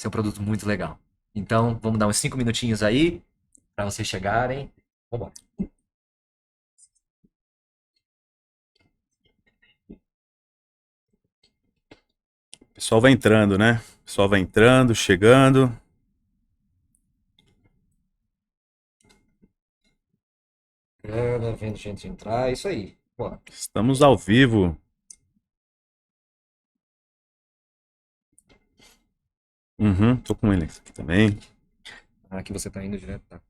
Esse é um produto muito legal. Então, vamos dar uns 5 minutinhos aí para vocês chegarem. Vambora. O pessoal vai entrando, né? O pessoal vai entrando, chegando. Vendo gente entrar, isso aí. Bora. Estamos ao vivo. Tô com ele aqui também. Aqui você tá indo direto, tá?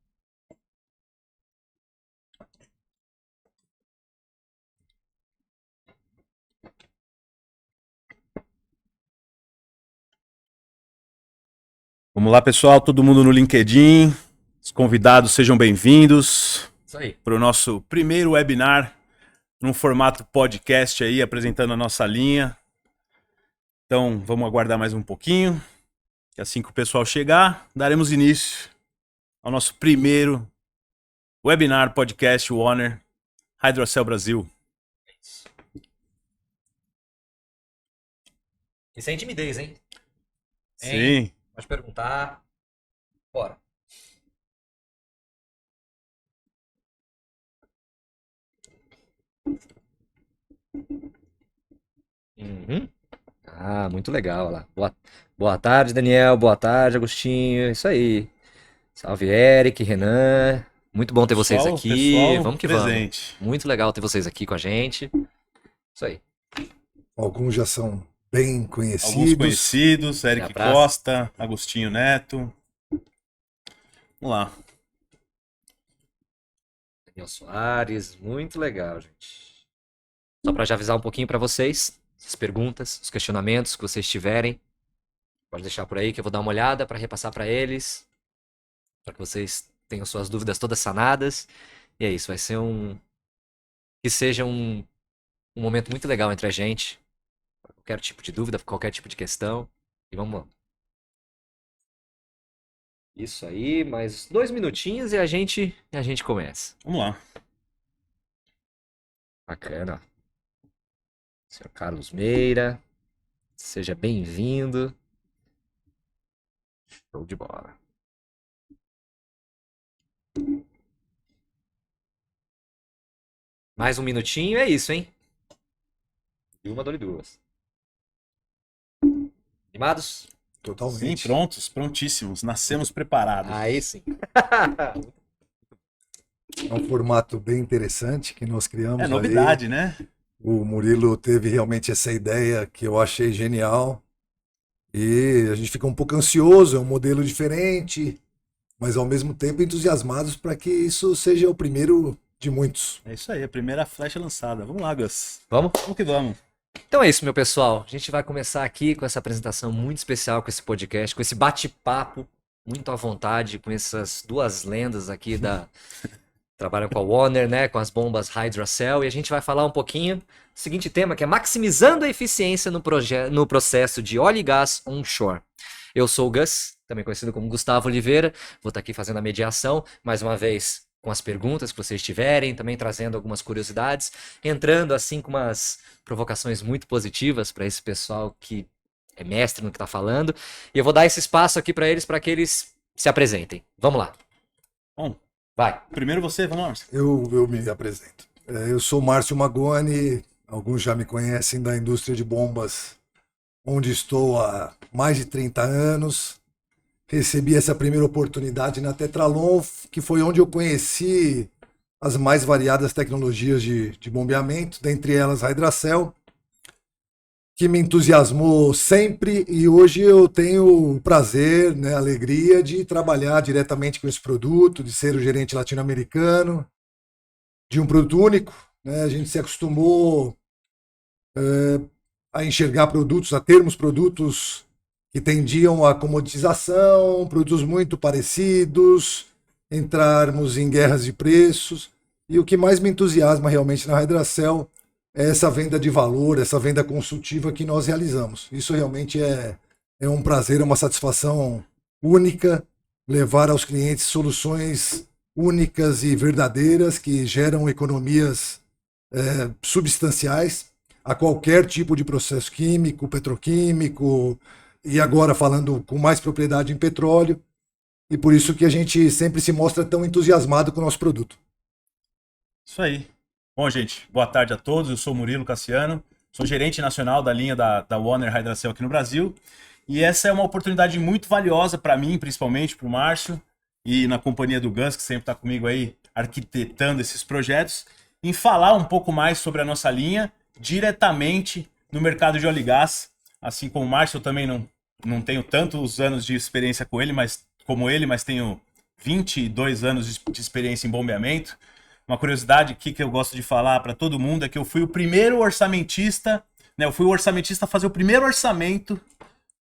Vamos lá, pessoal, todo mundo no LinkedIn. Os convidados sejam bem-vindos Isso aí. para o nosso primeiro webinar num formato podcast aí, apresentando a nossa linha. Então, vamos aguardar mais um pouquinho. E assim que o pessoal chegar, daremos início ao nosso primeiro webinar podcast Warner Hydrocell Brasil. Isso é timidez, hein? Sim. Pode perguntar. Bora. Uhum. Ah, muito legal, olha lá. Boa tarde, Daniel. Boa tarde, Agostinho. Isso aí. Salve, Eric, Renan. Muito bom ter vocês aqui. Pessoal Vamos que vamos. presente. Muito legal ter vocês aqui com a gente. Isso aí. Alguns já são bem Alguns conhecidos. conhecidos, Eric praça. Costa, Agostinho Neto. Vamos lá. Daniel Soares. Muito legal, gente. Só para já avisar um pouquinho para vocês, as perguntas, os questionamentos que vocês tiverem, pode deixar por aí que eu vou dar uma olhada para repassar para eles, para que vocês tenham suas dúvidas todas sanadas. E é isso, vai ser que seja um momento muito legal entre a gente, pra qualquer tipo de dúvida, qualquer tipo de questão. E vamos lá. Isso aí, mais 2 minutinhos e a gente começa. Vamos lá. Bacana. Senhor Carlos Meira, seja bem-vindo. Show de bola. Mais um minutinho, é isso, hein? E uma, dor e duas. Animados? Sim, Totalmente. prontos, prontíssimos. Nascemos preparados. Aí sim. É um formato bem interessante que nós criamos. É novidade, aí. né? O Murilo teve realmente essa ideia que eu achei genial. E a gente fica um pouco ansioso, é um modelo diferente, mas ao mesmo tempo entusiasmados para que isso seja o primeiro de muitos. É isso aí, a primeira flecha lançada. Vamos lá, Gus. Vamos? Vamos que vamos. Então é isso, meu pessoal. A gente vai começar aqui com essa apresentação muito especial, com esse podcast, com esse bate-papo muito à vontade, com essas duas lendas aqui trabalham com a Warner, né, com as bombas Hydrocell, e a gente vai falar um pouquinho do seguinte tema, que é maximizando a eficiência no processo de óleo e gás onshore. Eu sou o Gus, também conhecido como Gustavo Oliveira, vou estar aqui fazendo a mediação, mais uma vez com as perguntas que vocês tiverem, também trazendo algumas curiosidades, entrando assim com umas provocações muito positivas para esse pessoal que é mestre no que está falando, e eu vou dar esse espaço aqui para que eles se apresentem. Vamos lá. Bom, Vai. primeiro você, vamos lá, Márcio. Eu me apresento. Eu sou Márcio Magoni, alguns já me conhecem da indústria de bombas, onde estou há mais de 30 anos. Recebi essa primeira oportunidade na Tetralon, que foi onde eu conheci as mais variadas tecnologias de bombeamento, dentre elas a Hydrocell, que me entusiasmou sempre, e hoje eu tenho o prazer, né, a alegria de trabalhar diretamente com esse produto, de ser o gerente latino-americano, de um produto único. Né? A gente se acostumou a enxergar produtos, a termos produtos que tendiam à comoditização, produtos muito parecidos, entrarmos em guerras de preços. E o que mais me entusiasma realmente na Hydrocell é essa venda de valor, essa venda consultiva que nós realizamos. Isso realmente é um prazer, é uma satisfação única, levar aos clientes soluções únicas e verdadeiras que geram economias substanciais a qualquer tipo de processo químico, petroquímico, e agora falando com mais propriedade em petróleo, e por isso que a gente sempre se mostra tão entusiasmado com o nosso produto. Isso aí. Bom, gente, boa tarde a todos. Eu sou Murilo Cassiano, sou gerente nacional da linha da Warner Hydracel aqui no Brasil. E essa é uma oportunidade muito valiosa para mim, principalmente para o Márcio, e na companhia do Gus, que sempre está comigo aí arquitetando esses projetos, em falar um pouco mais sobre a nossa linha diretamente no mercado de óleo e gás. Assim como o Márcio, eu também não tenho tantos anos de experiência com ele, mas tenho 22 anos de experiência em bombeamento. Uma curiosidade aqui que eu gosto de falar para todo mundo é que eu fui o primeiro orçamentista, né? Eu fui o orçamentista a fazer o primeiro orçamento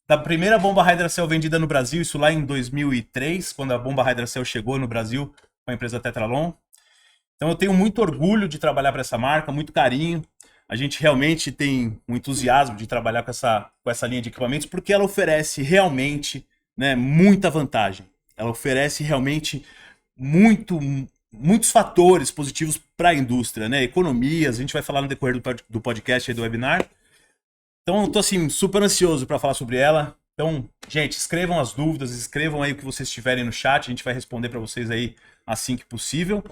da primeira bomba Hydracel vendida no Brasil, isso lá em 2003, quando a bomba Hydracel chegou no Brasil com a empresa Tetralon. Então eu tenho muito orgulho de trabalhar para essa marca, muito carinho. A gente realmente tem um entusiasmo de trabalhar com essa linha de equipamentos, porque ela oferece realmente, né, muita vantagem. Ela oferece realmente muitos fatores positivos para a indústria, né? Economias, a gente vai falar no decorrer do podcast e do webinar. Então, eu tô assim, super ansioso para falar sobre ela. Então, gente, escrevam as dúvidas, escrevam aí o que vocês tiverem no chat, a gente vai responder para vocês aí assim que possível.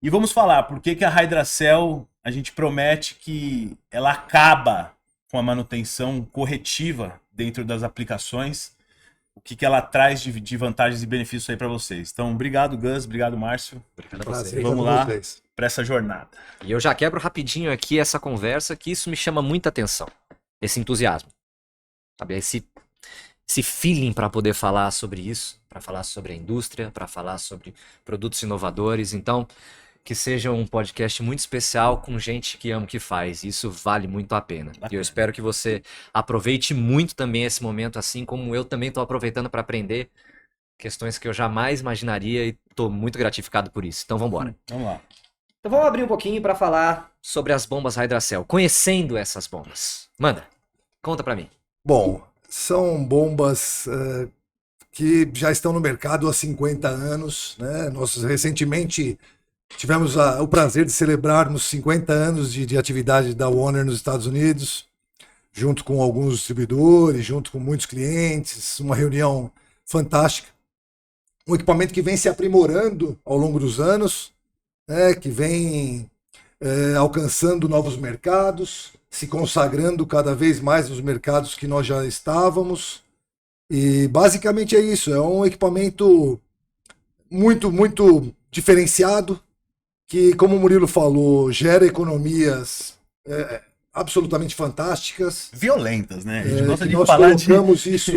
E vamos falar por que a Hydracel, a gente promete que ela acaba com a manutenção corretiva dentro das aplicações, o que ela traz de vantagens e benefícios aí para vocês. Então, obrigado, Gus, obrigado, Márcio. Obrigado a você. Vamos lá para essa jornada. E eu já quebro rapidinho aqui essa conversa, que isso me chama muita atenção. Esse entusiasmo, sabe? Esse feeling para poder falar sobre isso, para falar sobre a indústria, para falar sobre produtos inovadores. Então, que seja um podcast muito especial com gente que ama o que faz. Isso vale muito a pena. E eu espero que você aproveite muito também esse momento, assim como eu também estou aproveitando para aprender questões que eu jamais imaginaria e estou muito gratificado por isso. Então, vamos embora. Vamos lá. Então vamos abrir um pouquinho para falar sobre as bombas Hydracel, conhecendo essas bombas. Manda, conta para mim. Bom, são bombas que já estão no mercado há 50 anos, né? Nós recentemente tivemos o prazer de celebrarmos 50 anos de atividade da Warner nos Estados Unidos, junto com alguns distribuidores, junto com muitos clientes, uma reunião fantástica. Um equipamento que vem se aprimorando ao longo dos anos, que vem alcançando novos mercados, se consagrando cada vez mais nos mercados que nós já estávamos. E basicamente é isso, é um equipamento muito, muito diferenciado, que, como o Murilo falou, gera economias absolutamente fantásticas. Violentas, né? A gente gosta de nós falar colocamos isso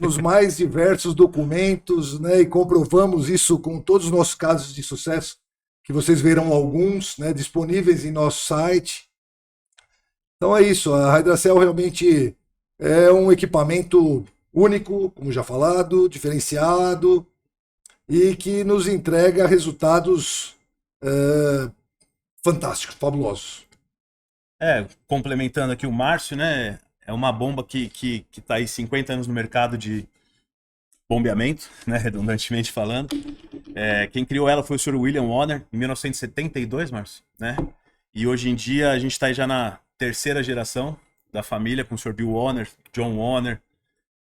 nos mais diversos documentos, né, e comprovamos isso com todos os nossos casos de sucesso, que vocês verão alguns, né, disponíveis em nosso site. Então é isso, a Hydracel realmente é um equipamento único, como já falado, diferenciado, e que nos entrega resultados fantásticos, fabulosos. Complementando aqui o Márcio, né? É uma bomba que tá aí 50 anos no mercado de bombeamento, né? Redundantemente falando. Quem criou ela foi o Sr. William Warner, em 1972, Márcio, né? E hoje em dia a gente tá aí já na terceira geração da família, com o Sr. Bill Warner, John Warner,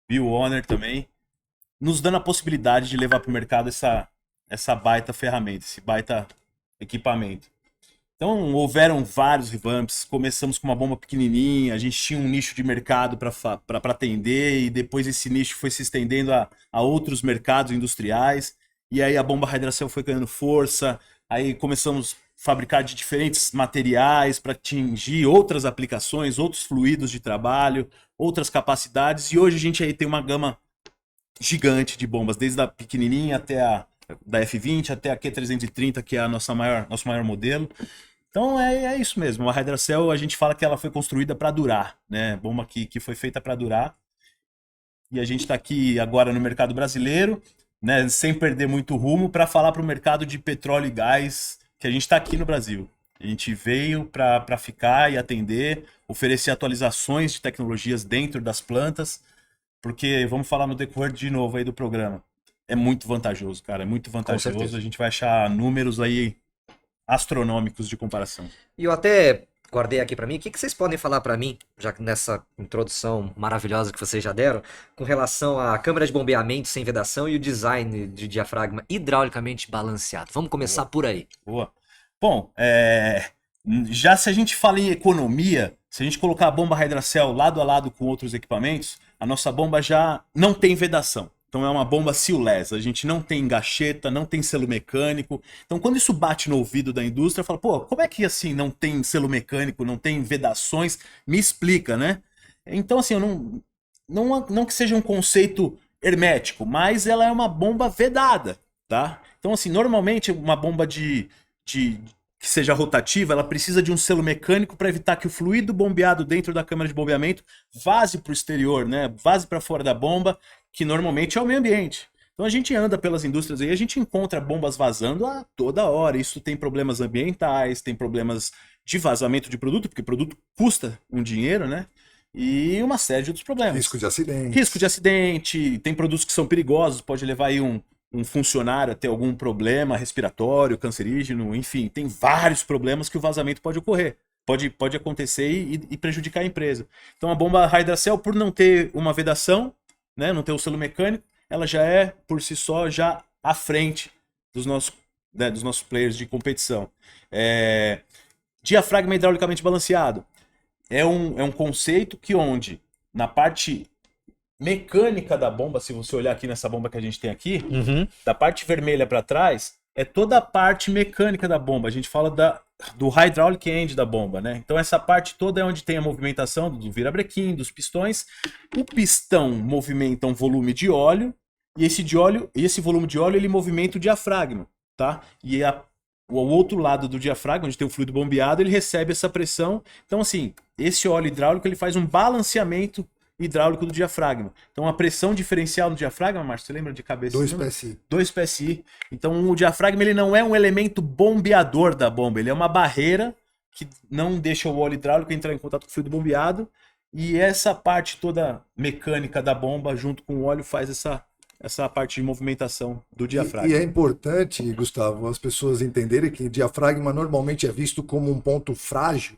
Bill Warner também, nos dando a possibilidade de levar para o mercado essa baita ferramenta, esse baita equipamento. Então, houveram vários revamps, começamos com uma bomba pequenininha, a gente tinha um nicho de mercado para atender, e depois esse nicho foi se estendendo a outros mercados industriais, e aí a bomba Hydracel foi ganhando força, aí começamos a fabricar de diferentes materiais para atingir outras aplicações, outros fluidos de trabalho, outras capacidades, e hoje a gente aí tem uma gama gigante de bombas, desde a pequenininha até a da F20 até a Q330, que é nosso maior modelo. Então é isso mesmo. A Hydracel, a gente fala que ela foi construída para durar, né? Bomba que foi feita para durar. E a gente está aqui agora no mercado brasileiro, né? Sem perder muito rumo, para falar para o mercado de petróleo e gás, que a gente está aqui no Brasil. A gente veio para ficar e atender, oferecer atualizações de tecnologias dentro das plantas, porque vamos falar no decorrer de novo aí do programa. É muito vantajoso, cara. É muito vantajoso. A gente vai achar números aí astronômicos de comparação. E eu até guardei aqui para mim. O que vocês podem falar para mim, já que nessa introdução maravilhosa que vocês já deram, com relação à câmara de bombeamento sem vedação e o design de diafragma hidraulicamente balanceado? Vamos começar por aí. Boa. Bom, já se a gente fala em economia, se a gente colocar a bomba Hydracel lado a lado com outros equipamentos, a nossa bomba já não tem vedação. Então é uma bomba sealless, a gente não tem gacheta, não tem selo mecânico. Então quando isso bate no ouvido da indústria, fala, pô, como é que assim não tem selo mecânico, não tem vedações? Me explica, né? Então assim, não que seja um conceito hermético, mas ela é uma bomba vedada, tá? Então assim, normalmente uma bomba que seja rotativa, ela precisa de um selo mecânico para evitar que o fluido bombeado dentro da câmara de bombeamento vaze para o exterior, né? Vaze para fora da bomba, que normalmente é o meio ambiente. Então a gente anda pelas indústrias aí, a gente encontra bombas vazando a toda hora. Isso tem problemas ambientais, tem problemas de vazamento de produto, porque produto custa um dinheiro, né? E uma série de outros problemas. Risco de acidente. Risco de acidente, tem produtos que são perigosos, pode levar aí um funcionário a ter algum problema respiratório, cancerígeno, enfim, tem vários problemas que o vazamento pode ocorrer. Pode acontecer e prejudicar a empresa. Então a bomba Hydracel, por não ter uma vedação, né, não ter o selo mecânico, ela já é, por si só, já à frente dos nossos players de competição. Diafragma hidraulicamente balanceado. É um conceito que onde, na parte mecânica da bomba, se você olhar aqui nessa bomba que a gente tem aqui, da parte vermelha para trás, é toda a parte mecânica da bomba. A gente fala do hydraulic end da bomba, né? Então essa parte toda é onde tem a movimentação do virabrequim, dos pistões. O pistão movimenta um volume de óleo e esse volume de óleo ele movimenta o diafragma, tá? E o outro lado do diafragma, onde tem o fluido bombeado, ele recebe essa pressão. Então assim, esse óleo hidráulico ele faz um balanceamento hidráulico do diafragma. Então a pressão diferencial no diafragma, Márcio, você lembra de cabeça? 2 PSI. 2 PSI. Então o diafragma ele não é um elemento bombeador da bomba, ele é uma barreira que não deixa o óleo hidráulico entrar em contato com o fluido bombeado, e essa parte toda mecânica da bomba junto com o óleo faz essa parte de movimentação do diafragma. E é importante, Gustavo, as pessoas entenderem que diafragma normalmente é visto como um ponto frágil.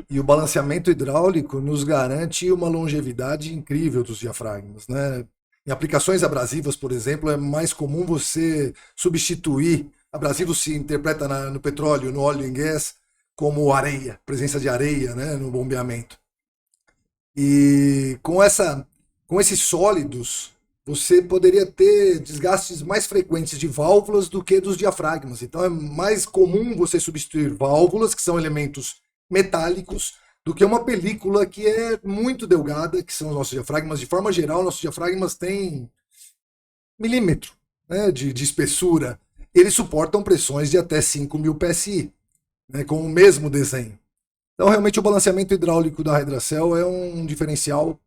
E o balanceamento hidráulico nos garante uma longevidade incrível dos diafragmas, né? Em aplicações abrasivas, por exemplo, é mais comum você substituir. Abrasivo se interpreta no petróleo, no óleo e gás, como areia, presença de areia, né, no bombeamento. E com esses sólidos, você poderia ter desgastes mais frequentes de válvulas do que dos diafragmas. Então é mais comum você substituir válvulas, que são elementos metálicos, do que uma película que é muito delgada, que são os nossos diafragmas. De forma geral, nossos diafragmas têm milímetro, né, de espessura. Eles suportam pressões de até 5.000 PSI, né, com o mesmo desenho. Então, realmente, o balanceamento hidráulico da Hydracel é um diferencial,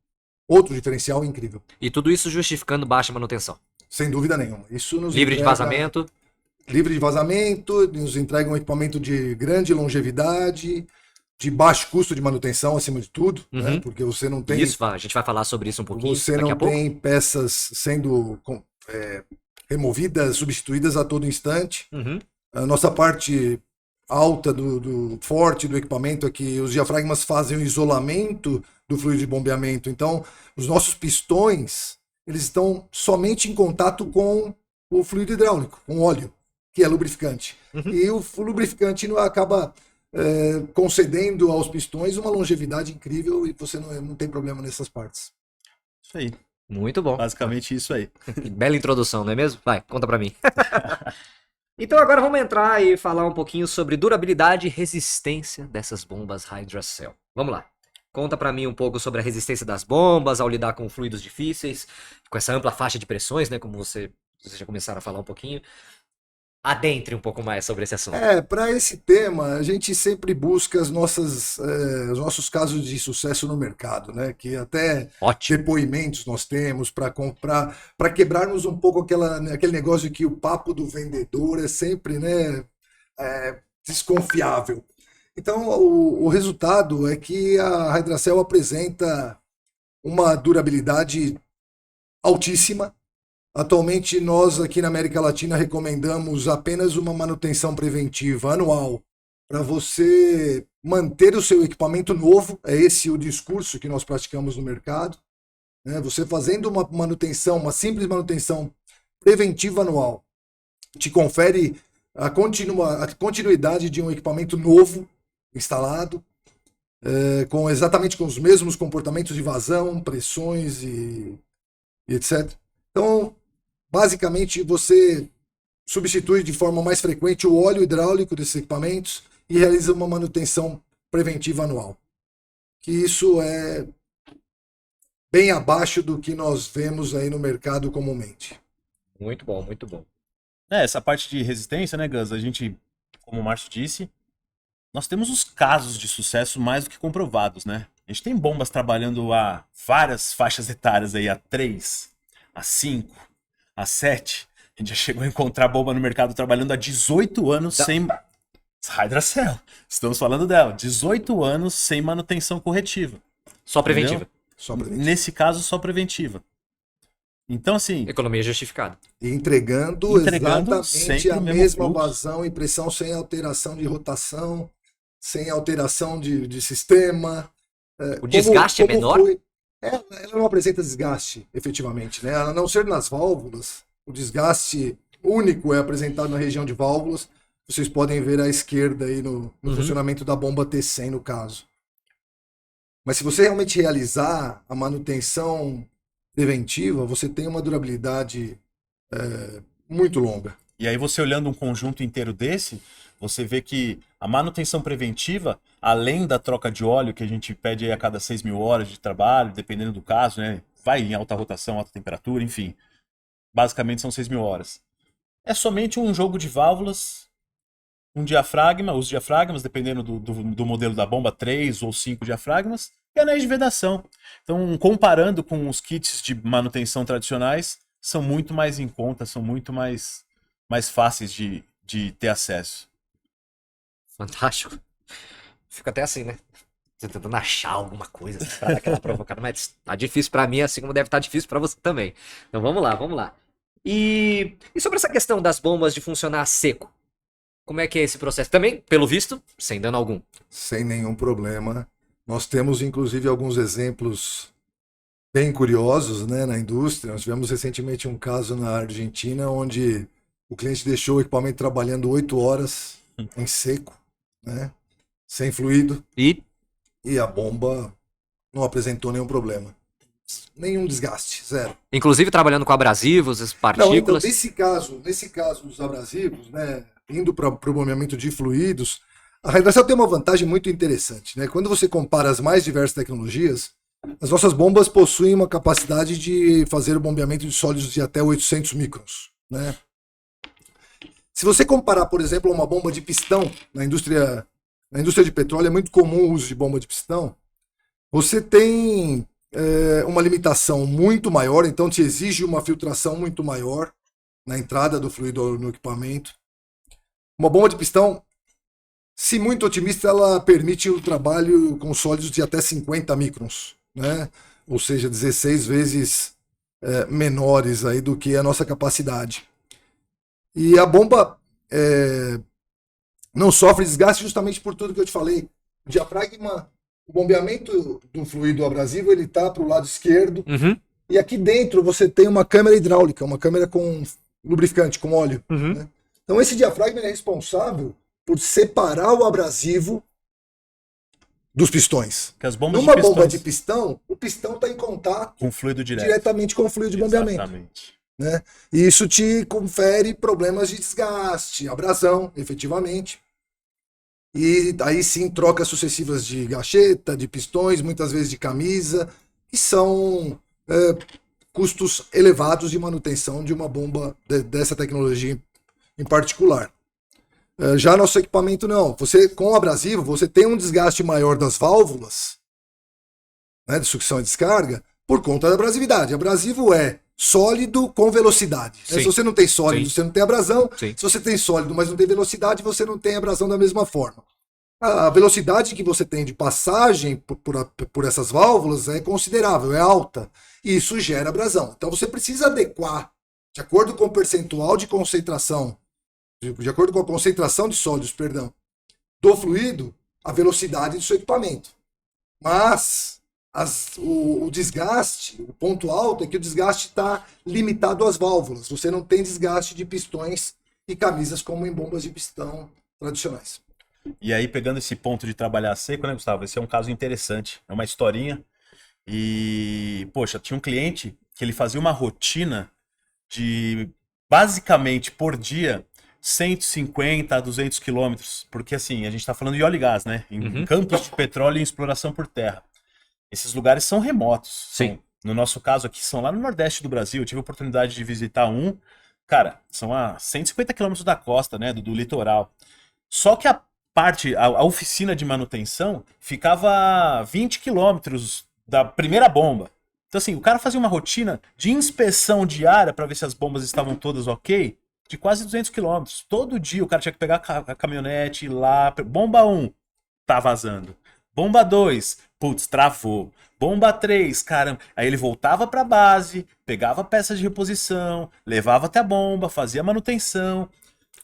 outro diferencial incrível. E tudo isso justificando baixa manutenção. Sem dúvida nenhuma. Isso nos Livre de entrega- vazamento. Livre de vazamento, nos entrega um equipamento de grande longevidade, de baixo custo de manutenção, acima de tudo, né? Porque você não tem, Isso, a gente vai falar sobre isso um pouquinho você daqui não a pouco. tem peças sendo removidas, substituídas a todo instante. A nossa parte alta do forte do equipamento é que os diafragmas fazem o isolamento do fluido de bombeamento. Então, os nossos pistões, eles estão somente em contato com o fluido hidráulico, com o óleo, que é lubrificante. E o lubrificante acaba concedendo aos pistões uma longevidade incrível e você não tem problema nessas partes. Isso aí, Muito bom. basicamente isso aí. Bela introdução, não é mesmo? Vai, conta pra mim. Então agora vamos entrar e falar um pouquinho sobre durabilidade e resistência dessas bombas Hydracel. Vamos lá. Conta pra mim um pouco sobre a resistência das bombas ao lidar com fluidos difíceis, com essa ampla faixa de pressões, né, como vocês já começaram a falar um pouquinho. Adentre um pouco mais sobre esse assunto. Para esse tema, a gente sempre busca os nossos casos de sucesso no mercado, né? Que até Ótimo. depoimentos nós temos para quebrarmos um pouco aquele negócio que o papo do vendedor é sempre, né, desconfiável. Então, o resultado é que a Hydracel apresenta uma durabilidade altíssima. Atualmente, nós aqui na América Latina recomendamos apenas uma manutenção preventiva anual para você manter o seu equipamento novo. É esse o discurso que nós praticamos no mercado, né? Você fazendo uma manutenção, uma simples manutenção preventiva anual, te confere a continuidade de um equipamento novo instalado, exatamente com os mesmos comportamentos de vazão, pressões e etc. Então, basicamente, você substitui de forma mais frequente o óleo hidráulico desses equipamentos e realiza uma manutenção preventiva anual. Que isso é bem abaixo do que nós vemos aí no mercado comumente. Muito bom, muito bom. Essa parte de resistência, né, Gus? A gente, como o Márcio disse, nós temos os casos de sucesso mais do que comprovados, né? A gente tem bombas trabalhando a várias faixas etárias aí, a 3, a 5, a 7. A gente já chegou a encontrar bomba no mercado trabalhando há 18 anos sem... Hydracell. Estamos falando dela. 18 anos sem manutenção corretiva. Só preventiva. Só preventiva. Nesse caso, só preventiva. Então, assim... Economia justificada. E entregando exatamente sempre a o mesmo mesma fluxo. vazão e pressão, sem alteração de rotação, sem alteração de sistema. O desgaste é menor? Ela não apresenta desgaste, efetivamente, né? A não ser nas válvulas, o desgaste único é apresentado na região de válvulas. Vocês podem ver à esquerda aí no funcionamento da bomba T100, no caso. Mas se você realmente realizar a manutenção preventiva, você tem uma durabilidade muito longa. E aí você olhando um conjunto inteiro desse, você vê que a manutenção preventiva, além da troca de óleo, que a gente pede aí a cada 6.000 horas de trabalho, dependendo do caso, né? Vai em alta rotação, alta temperatura, enfim. Basicamente são 6.000 horas. É somente um jogo de válvulas, um diafragma, os diafragmas, dependendo do modelo da bomba, 3 ou 5 diafragmas, e anéis de vedação. Então, comparando com os kits de manutenção tradicionais, são muito mais em conta, são muito mais fáceis de ter acesso. Fantástico. Fico até assim, né? Tentando achar alguma coisa assim, pra dar aquela provocada, mas tá difícil pra mim, assim como deve estar difícil pra você também. Então vamos lá, vamos lá. E sobre essa questão das bombas de funcionar a seco? Como é que é esse processo? Também, pelo visto, sem dano algum. Sem nenhum problema. Nós temos, inclusive, alguns exemplos bem curiosos, né, na indústria. Nós tivemos recentemente um caso na Argentina onde o cliente deixou o equipamento trabalhando 8 horas em seco, né, sem fluido, E e a bomba não apresentou nenhum problema. Nenhum desgaste, zero. inclusive trabalhando com abrasivos, as Não, então, partículas. nesse caso dos abrasivos, né, indo para o bombeamento de fluidos, a Hydracell tem uma vantagem muito interessante, né? Quando você compara as mais diversas tecnologias, as nossas bombas possuem uma capacidade de fazer o bombeamento de sólidos de até 800 microns, né? Se você comparar, por exemplo, uma bomba de pistão, na indústria de petróleo é muito comum o uso de bomba de pistão, você tem uma limitação muito maior, então te exige uma filtração muito maior na entrada do fluido no equipamento. Uma bomba de pistão, se muito otimista, ela permite o trabalho com sólidos de até 50 microns, né? Ou seja, 16 vezes menores aí do que a nossa capacidade. E a bomba não sofre desgaste justamente por tudo que eu te falei. O diafragma, o bombeamento do fluido abrasivo, ele está para o lado esquerdo. Uhum, E aqui dentro você tem uma câmara hidráulica, uma câmara com lubrificante, com óleo. uhum. Né? Então esse diafragma é responsável por separar o abrasivo dos pistões. Que as bombas Numa de bomba pistões de pistão, o pistão está em contato com fluido direto. diretamente com o fluido de bombeamento. Exatamente. Né? E isso te confere problemas de desgaste, abrasão, efetivamente. E aí sim trocas sucessivas de gacheta, de pistões, muitas vezes de camisa, que são custos elevados de manutenção de uma bomba dessa tecnologia em particular. Já nosso equipamento não. Você, com o abrasivo, você tem um desgaste maior das válvulas, né, de sucção e descarga, por conta da abrasividade. Abrasivo é sólido com velocidade. Se você não tem sólido, você não tem abrasão. Sim. Se você tem sólido, mas não tem velocidade, você não tem abrasão da mesma forma. A velocidade que você tem de passagem por essas válvulas é considerável, é alta. E isso gera abrasão. Então você precisa adequar, de acordo com o percentual de concentração, de acordo com a concentração de sólidos, perdão, do fluido a velocidade do seu equipamento. Mas o desgaste, o ponto alto é que o desgaste está limitado às válvulas. Você não tem desgaste de pistões e camisas como em bombas de pistão tradicionais. E aí, pegando esse ponto de trabalhar seco, né, Gustavo? Esse é um caso interessante. É uma historinha. E, poxa, tinha um cliente que ele fazia uma rotina de, basicamente, por dia, 150 a 200 quilômetros. Porque, assim, a gente está falando de óleo e gás, né? Em campos de petróleo e em exploração por terra. Esses lugares são remotos. Sim. No nosso caso aqui, são lá no Nordeste do Brasil. Eu tive a oportunidade de visitar um. Cara, são a 150 quilômetros da costa, né? Do litoral. Só que a oficina de manutenção ficava a 20 quilômetros da primeira bomba. Então, assim, o cara fazia uma rotina de inspeção diária para ver se as bombas estavam todas ok, de quase 200 quilômetros. Todo dia o cara tinha que pegar a caminhonete, ir lá. Bomba 1, tá vazando. Bomba 2, putz, travou. Bomba 3, caramba. Aí ele voltava pra base, pegava peças de reposição, levava até a bomba, fazia manutenção.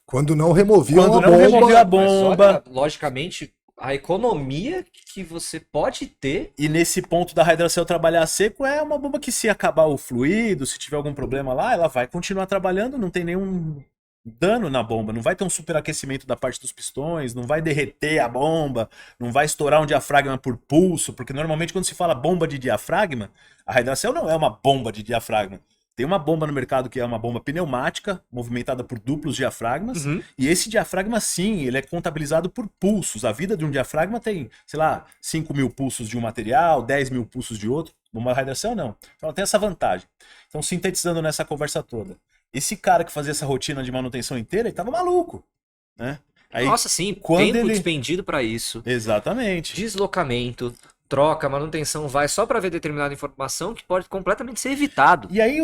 Quando não removiam Quando a não bomba, removia a Mas bomba. olha, logicamente, a economia que você pode ter. E nesse ponto da Hydracel trabalhar seco é uma bomba que, se acabar o fluido, se tiver algum problema lá, ela vai continuar trabalhando, não tem nenhum dano na bomba, não vai ter um superaquecimento da parte dos pistões, não vai derreter a bomba, não vai estourar um diafragma por pulso, porque normalmente quando se fala bomba de diafragma, a Hydracel não é uma bomba de diafragma. Tem uma bomba no mercado que é uma bomba pneumática, movimentada por duplos diafragmas, e esse diafragma, sim, ele é contabilizado por pulsos. A vida de um diafragma tem, sei lá, 5.000 pulsos de um material, 10.000 pulsos de outro. Bomba Hydracel, não. Então ela tem essa vantagem. Então, sintetizando nessa conversa toda, esse cara que fazia essa rotina de manutenção inteira, ele tava maluco, né? Aí, Nossa, sim, quando tempo ele... despendido para isso. Exatamente. Deslocamento, troca, manutenção, vai só para ver determinada informação que pode completamente ser evitado. E aí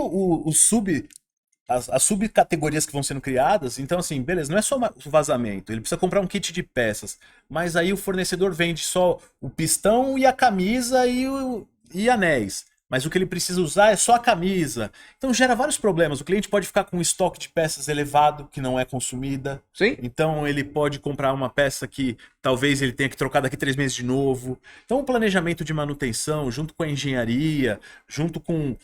as subcategorias que vão sendo criadas, então assim, beleza, não é só o vazamento, ele precisa comprar um kit de peças, mas aí o fornecedor vende só o pistão e a camisa e anéis. Mas o que ele precisa usar é só a camisa. Então gera vários problemas. O cliente pode ficar com um estoque de peças elevado, que não é consumida. Sim. Então ele pode comprar uma peça que talvez ele tenha que trocar daqui 3 meses de novo. Então o planejamento de manutenção, junto com a engenharia, junto com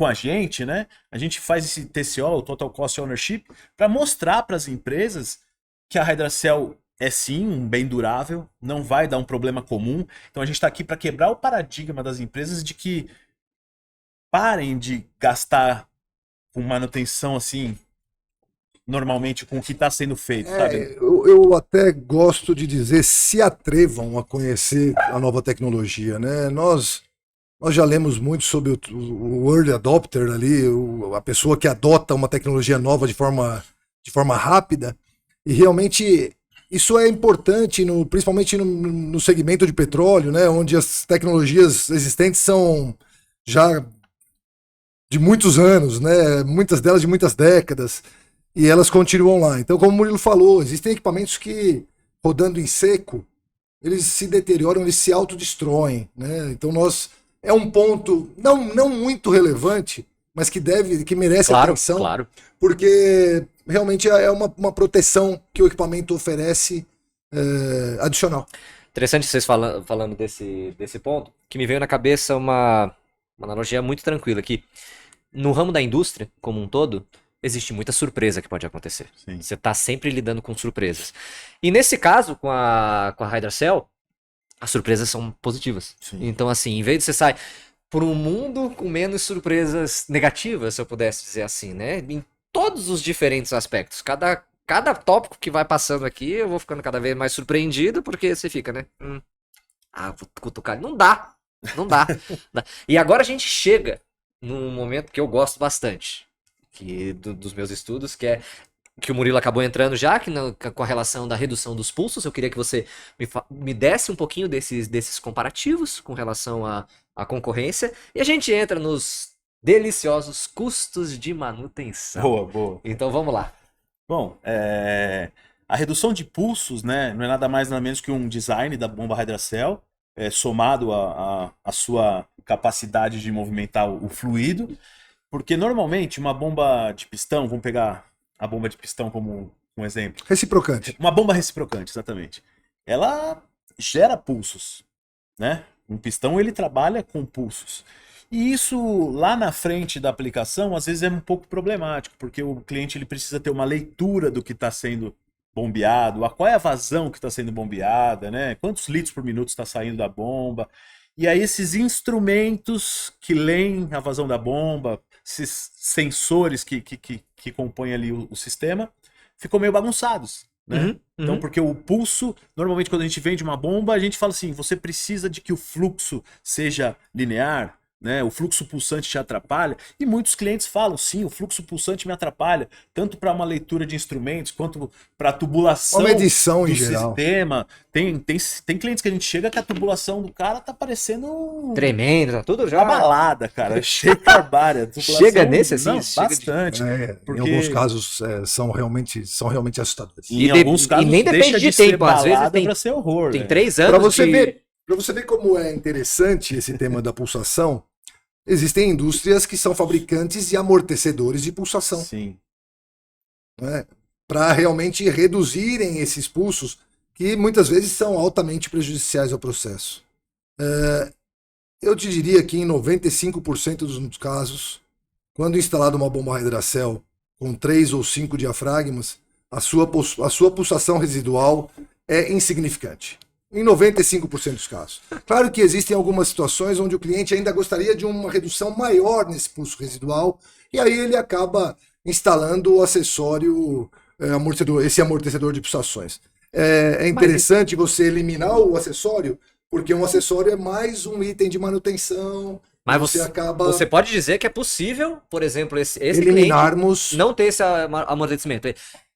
a gente, né? A gente faz esse TCO, o Total Cost Ownership, para mostrar para as empresas que a Hydracel é sim um bem durável, não vai dar um problema comum. Então a gente está aqui para quebrar o paradigma das empresas de que parem de gastar com manutenção assim, normalmente com o que está sendo feito, sabe? Eu até gosto de dizer, se atrevam a conhecer a nova tecnologia, né? Nós já lemos muito sobre o early adopter ali, a pessoa que adota uma tecnologia nova de forma rápida, e realmente isso é importante, principalmente no segmento de petróleo, né? Onde as tecnologias existentes são já de muitos anos, né? Muitas delas de muitas décadas, e elas continuam lá. Então, como o Murilo falou, existem equipamentos que, rodando em seco, eles se deterioram, eles se autodestroem, né? Então, é um ponto não muito relevante, mas que merece atenção, Claro. porque realmente é uma proteção que o equipamento oferece adicional. Interessante vocês falando desse ponto, que me veio na cabeça uma analogia muito tranquila aqui. No ramo da indústria, como um todo, existe muita surpresa que pode acontecer. Sim. Você está sempre lidando com surpresas. E nesse caso, com a Hydracel, as surpresas são positivas. Sim. Então, assim, em vez de você sair por um mundo com menos surpresas negativas, se eu pudesse dizer assim, né? Em todos os diferentes aspectos. Cada tópico que vai passando aqui, eu vou ficando cada vez mais surpreendido, porque você fica, né? Vou cutucar. Não dá. E agora a gente chega num momento que eu gosto bastante dos meus estudos, que é que o Murilo acabou entrando já, com a relação da redução dos pulsos. Eu queria que você me desse um pouquinho desses comparativos com relação à concorrência, e a gente entra nos deliciosos custos de manutenção. Boa. Então vamos lá. Bom, a redução de pulsos, né, não é nada mais nada menos que um design da bomba Hydracel, somado à sua capacidade de movimentar o fluido, porque normalmente uma bomba de pistão, vamos pegar a bomba de pistão como um exemplo. Reciprocante. Uma bomba reciprocante, exatamente. ela gera pulsos, né? Um pistão ele trabalha com pulsos. E isso lá na frente da aplicação às vezes é um pouco problemático, porque o cliente ele precisa ter uma leitura do que está sendo bombeado, qual é a vazão que está sendo bombeada, né? Quantos litros por minuto está saindo da bomba. E aí esses instrumentos que leem a vazão da bomba, esses sensores que compõem ali o sistema, ficam meio bagunçados, né? Então, porque o pulso, normalmente quando a gente vende uma bomba, a gente fala assim, você precisa de que o fluxo seja linear, né? O fluxo pulsante te atrapalha. E muitos clientes falam, sim, o fluxo pulsante me atrapalha, tanto para uma leitura de instrumentos, quanto para a tubulação uma medição do em geral. sistema. Tem clientes que a gente chega que a tubulação do cara tá parecendo Tremendo, tá tudo já. uma balada, cara. Cheio de barbária. Chega nesse, assim? Não, Chega bastante. Em alguns casos são realmente assustadores. E em alguns casos nem depende deixa de ser tempo, às vezes balada tem- pra ser horror. Tem né? 3 anos Para você ver como é interessante esse tema da pulsação, existem indústrias que são fabricantes de amortecedores de pulsação, Sim. né? Para realmente reduzirem esses pulsos que muitas vezes são altamente prejudiciais ao processo. Eu te diria que em 95% dos casos, quando instalada uma bomba Hydracell com 3 ou 5 diafragmas, a sua pulsação residual é insignificante. Em 95% dos casos. Claro que existem algumas situações onde o cliente ainda gostaria de uma redução maior nesse pulso residual, e aí ele acaba instalando o acessório, esse amortecedor de pulsações. É interessante você eliminar o acessório, porque um acessório é mais um item de manutenção. Mas você acaba você pode dizer que é possível, por exemplo, esse cliente eliminarmos. não ter esse amortecimento.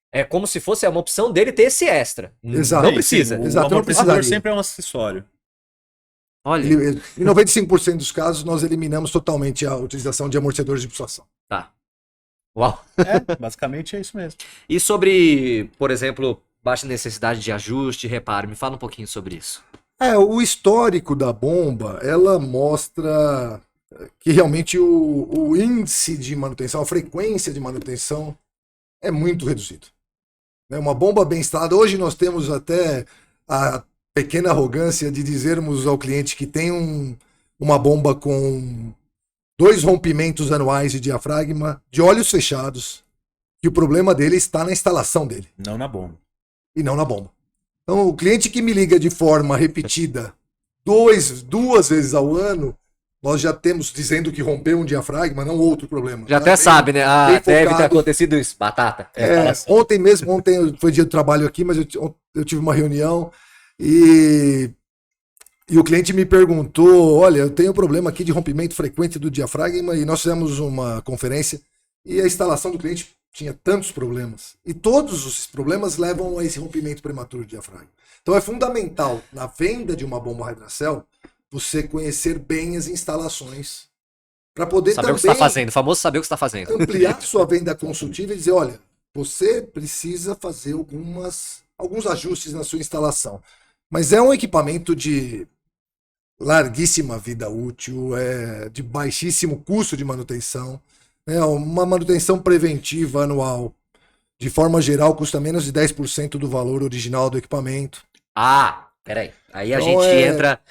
É como se fosse uma opção dele ter esse extra. Exato. Não Sim, precisa. sim, o Exato, não amortecedor precisaria. sempre é um acessório. Olha, Em 95% dos casos, nós eliminamos totalmente a utilização de amortecedores de pulsação. tá. Uau. Basicamente é isso mesmo. E sobre, por exemplo, baixa necessidade de ajuste, reparo, me fala um pouquinho sobre isso. O histórico da bomba, ela mostra que realmente o índice de manutenção, a frequência de manutenção é muito reduzido. Uma bomba bem instalada, hoje nós temos até a pequena arrogância de dizermos ao cliente que tem uma bomba com 2 rompimentos anuais de diafragma, de olhos fechados, que o problema dele está na instalação dele, Não na bomba. e não na bomba. Então, o cliente que me liga de forma repetida 2 vezes ao ano, nós já temos dizendo que rompeu um diafragma, não outro problema. Já até sabe, né? Ah, bem deve ter focado. acontecido isso. Batata. Ontem foi dia de trabalho aqui, mas eu tive uma reunião e o cliente me perguntou, olha, eu tenho um problema aqui de rompimento frequente do diafragma e nós fizemos uma conferência e a instalação do cliente tinha tantos problemas. E todos os problemas levam a esse rompimento prematuro do diafragma. Então é fundamental, na venda de uma bomba Hydracell, você conhecer bem as instalações para poder Saber o que você também está fazendo. O famoso saber o que você está fazendo. ampliar sua venda consultiva e dizer, olha, você precisa fazer alguns ajustes na sua instalação. Mas é um equipamento de larguíssima vida útil, de baixíssimo custo de manutenção. Uma manutenção preventiva anual, de forma geral, custa menos de 10% do valor original do equipamento. Ah, peraí. Aí a Então gente entra.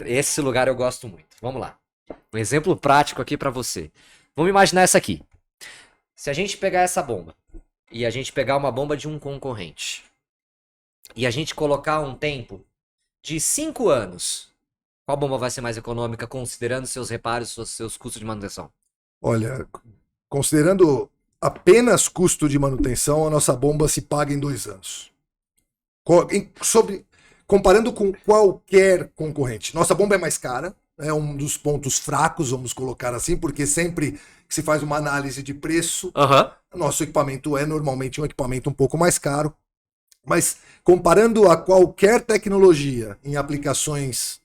Esse lugar eu gosto muito. Vamos lá. Um exemplo prático aqui pra você. Vamos imaginar essa aqui. Se a gente pegar essa bomba e a gente pegar uma bomba de um concorrente e a gente colocar um tempo de 5 anos, qual bomba vai ser mais econômica considerando seus reparos, seus custos de manutenção? Olha, considerando apenas custo de manutenção, a nossa bomba se paga em 2 anos. Comparando com qualquer concorrente. Nossa bomba é mais cara, é um dos pontos fracos, vamos colocar assim, porque sempre que se faz uma análise de preço, nosso equipamento é normalmente um equipamento um pouco mais caro. Mas comparando a qualquer tecnologia em aplicações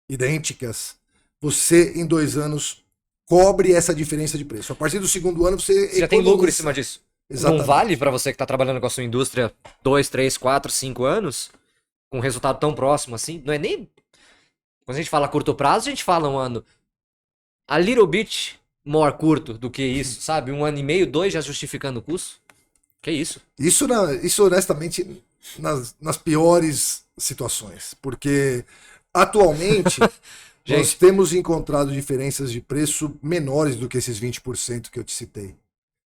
idênticas, você em 2 anos cobre essa diferença de preço. A partir do 2º ano você já tem lucro em cima disso. Exatamente. Não vale pra você que tá trabalhando com a sua indústria 2, 3, 4, 5 anos, com um resultado tão próximo assim? Não é nem... Quando a gente fala curto prazo, a gente fala um ano a little bit more curto do que isso, sabe? 1 ano e meio, 2 já justificando o custo. Que isso? Isso honestamente, nas piores situações, porque atualmente nós Gente, temos encontrado diferenças de preço menores do que esses 20% que eu te citei.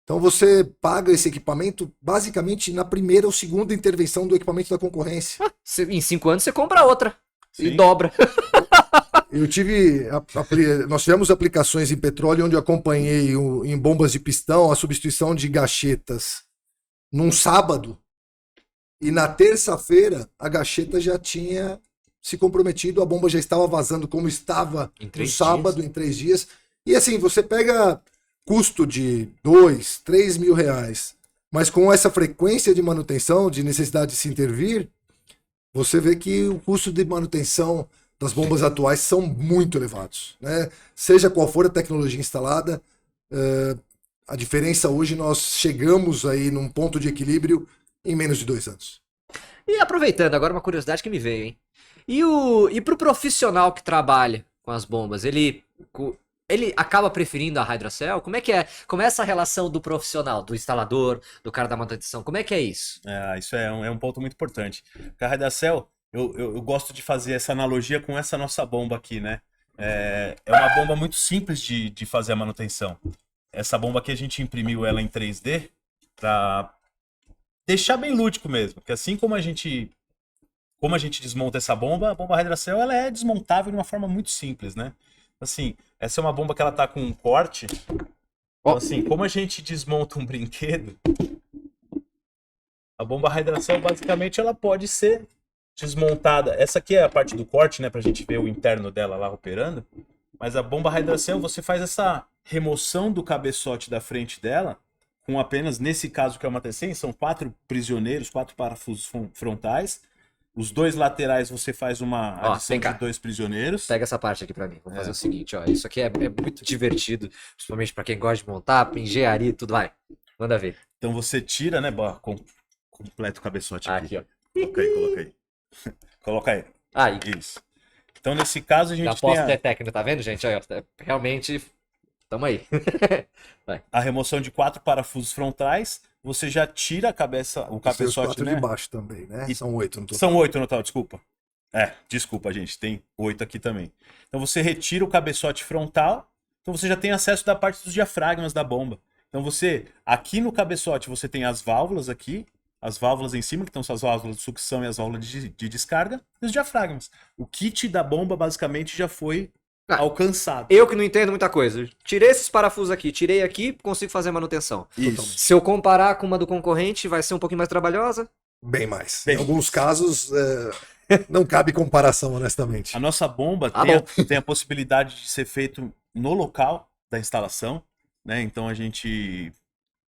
Então você paga esse equipamento basicamente na primeira ou segunda intervenção do equipamento da concorrência. em 5 anos você compra outra e Sim. dobra. Eu tive, nós tivemos aplicações em petróleo onde eu acompanhei em bombas de pistão a substituição de gachetas num sábado e na terça-feira a gacheta já tinha se comprometido, a bomba já estava vazando como estava Em no 3 sábado, dias. em 3 dias. E assim, você pega custo de 2, 3 mil reais, mas com essa frequência de manutenção, de necessidade de se intervir, você vê que o custo de manutenção das bombas atuais são muito elevados, né? Seja qual for a tecnologia instalada, a diferença hoje nós chegamos aí num ponto de equilíbrio em menos de 2 anos. E aproveitando, agora uma curiosidade que me veio, hein? E pro profissional que trabalha com as bombas, ele acaba preferindo a Hydrocell? Como é que é? Como é essa relação do profissional, do instalador, do cara da manutenção? Como é que é isso? Isso é um ponto muito importante. Porque a Radiacell, eu gosto de fazer essa analogia com essa nossa bomba aqui, né? É uma bomba muito simples de fazer a manutenção. Essa bomba aqui a gente imprimiu ela em 3D para deixar bem lúdico mesmo. Porque assim como a gente desmonta essa bomba, a bomba Hydrocell ela é desmontável de uma forma muito simples, né? Assim, essa é uma bomba que ela tá com um corte. Então, assim, como a gente desmonta um brinquedo, a bomba Hydrocell basicamente ela pode ser desmontada. Essa aqui é a parte do corte, né, pra gente ver o interno dela lá operando. Mas a bomba Hydrocell, você faz essa remoção do cabeçote da frente dela, com apenas, nesse caso que é uma T100, são 4 prisioneiros, 4 parafusos frontais. Os 2 laterais você faz uma adição vem cá. de 2 prisioneiros. Pega essa parte aqui pra mim. Vamos fazer o seguinte, ó. Isso aqui é muito divertido, principalmente pra quem gosta de montar, pra engenharia e tudo, vai. Manda ver. Então você tira, né, completa o cabeçote aqui. Aqui, ó. Coloca aí. Coloca aí. Aí. Isso. Então nesse caso a Já gente posso tem ter técnica, tá vendo, gente? Aí, ó, realmente, tamo aí. a remoção de 4 parafusos frontais. Você já tira a cabeça, o Tem os cabeçote, 4 né? de baixo também, né? E São 8 no total. São 8 no total, desculpa. Desculpa, gente. Tem 8 aqui também. Então você retira o cabeçote frontal. Então você já tem acesso da parte dos diafragmas da bomba. Então você, aqui no cabeçote, você tem as válvulas aqui. As válvulas em cima, que são as válvulas de sucção e as válvulas de descarga. E os diafragmas. O kit da bomba, basicamente, já foi alcançado. Eu que não entendo muita coisa. Tirei esses parafusos aqui, tirei aqui, consigo fazer a manutenção. Isso. Se eu comparar com uma do concorrente, vai ser um pouquinho mais trabalhosa? Bem mais. Bem em alguns casos, não cabe comparação, honestamente. A nossa bomba tem a possibilidade de ser feito no local da instalação, né? Então a gente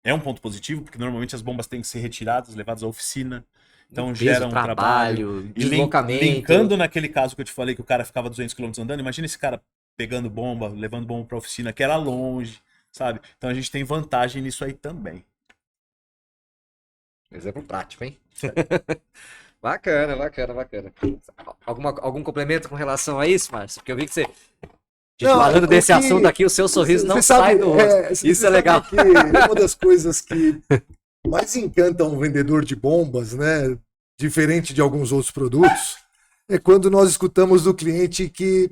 é um ponto positivo, porque normalmente as bombas têm que ser retiradas, levadas à oficina. Então gera um trabalho. E deslocamento. linkando naquele caso que eu te falei que o cara ficava 200 km andando, imagina esse cara pegando bomba, levando bomba para a oficina, que era longe, sabe? Então a gente tem vantagem nisso aí também. Exemplo prático, hein? Bacana. Algum complemento com relação a isso, Márcio? Porque eu vi que você. Falando desse assunto aqui, o seu sorriso não sai do rosto. Isso é legal. Que uma das coisas que mais encanta um vendedor de bombas, né, diferente de alguns outros produtos, é quando nós escutamos do cliente que,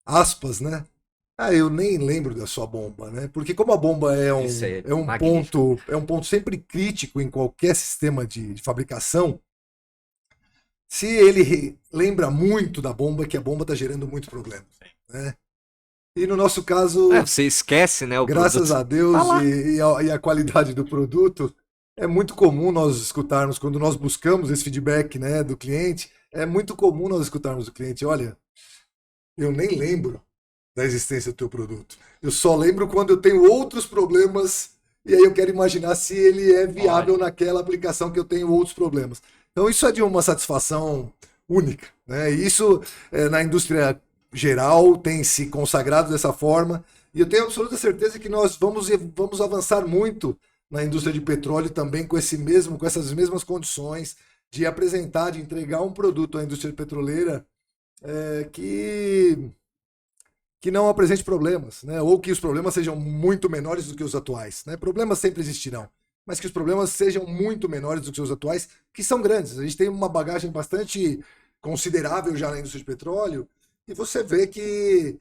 aspas, né? Eu nem lembro da sua bomba, né? Porque como a bomba é um ponto sempre crítico em qualquer sistema de fabricação, se ele lembra muito da bomba, que a bomba está gerando muito problema, né? E no nosso caso, você esquece, né? Graças a Deus e a qualidade do produto, é muito comum nós escutarmos, quando nós buscamos esse feedback, né, do cliente, é muito comum nós escutarmos do cliente, olha, eu nem lembro da existência do teu produto. Eu só lembro quando eu tenho outros problemas e aí eu quero imaginar se ele é viável naquela aplicação que eu tenho outros problemas. Então isso é de uma satisfação única, né? E isso na indústria geral tem se consagrado dessa forma e eu tenho absoluta certeza que nós vamos avançar muito na indústria de petróleo também com essas mesmas condições de apresentar, de entregar um produto à indústria petroleira que não apresente problemas, né? Ou que os problemas sejam muito menores do que os atuais, né? Problemas sempre existirão. mas que os problemas sejam muito menores do que os atuais, que são grandes. A gente tem uma bagagem bastante considerável já na indústria de petróleo, e você vê que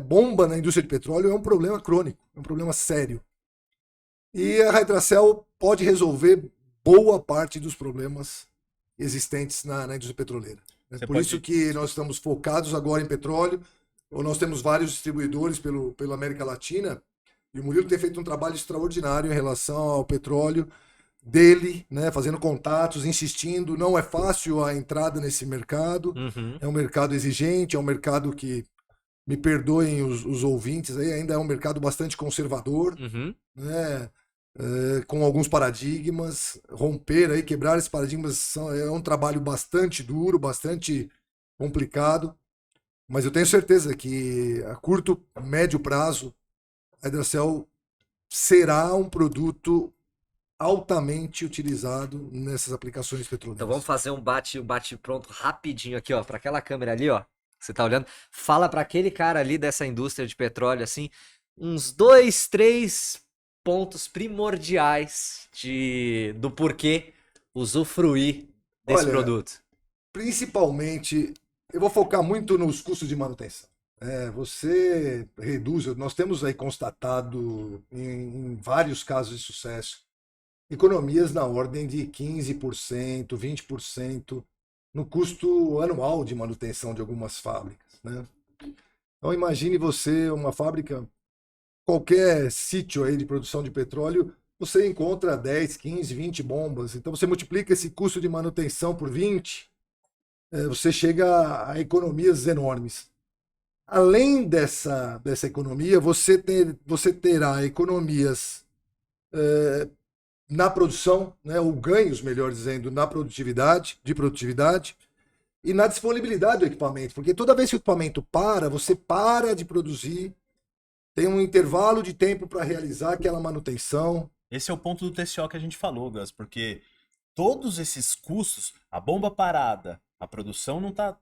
bomba na indústria de petróleo é um problema crônico, é um problema sério. E a Hydracel pode resolver boa parte dos problemas existentes na indústria petroleira. Por isso que nós estamos focados agora em petróleo. Nós temos vários distribuidores pela América Latina, e o Murilo tem feito um trabalho extraordinário em relação ao petróleo dele, né, fazendo contatos, insistindo. Não é fácil a entrada nesse mercado, é um mercado exigente, é um mercado que, me perdoem os ouvintes, aí, ainda é um mercado bastante conservador, né, com alguns paradigmas. Romper, aí, quebrar esses paradigmas é um trabalho bastante duro, bastante complicado. Mas eu tenho certeza que a curto, médio prazo, a Hydracel será um produto altamente utilizado nessas aplicações petroleiras. Então vamos fazer um bate pronto rapidinho aqui, ó, para aquela câmera ali, ó. Você tá olhando? Fala para aquele cara ali dessa indústria de petróleo, assim, uns 2, 3 pontos primordiais do porquê usufruir desse produto. Principalmente, eu vou focar muito nos custos de manutenção. Você reduz, nós temos aí constatado em vários casos de sucesso, economias na ordem de 15%, 20% no custo anual de manutenção de algumas fábricas, né? Então imagine você, uma fábrica, qualquer sítio aí de produção de petróleo, você encontra 10, 15, 20 bombas. Então você multiplica esse custo de manutenção por 20, você chega a economias enormes. Além dessa economia, você terá economias na produção, né, ou ganhos, melhor dizendo, na produtividade e na disponibilidade do equipamento. Porque toda vez que o equipamento você para de produzir, tem um intervalo de tempo para realizar aquela manutenção. Esse é o ponto do TCO que a gente falou, Gus, porque todos esses custos, a bomba parada, a produção não tá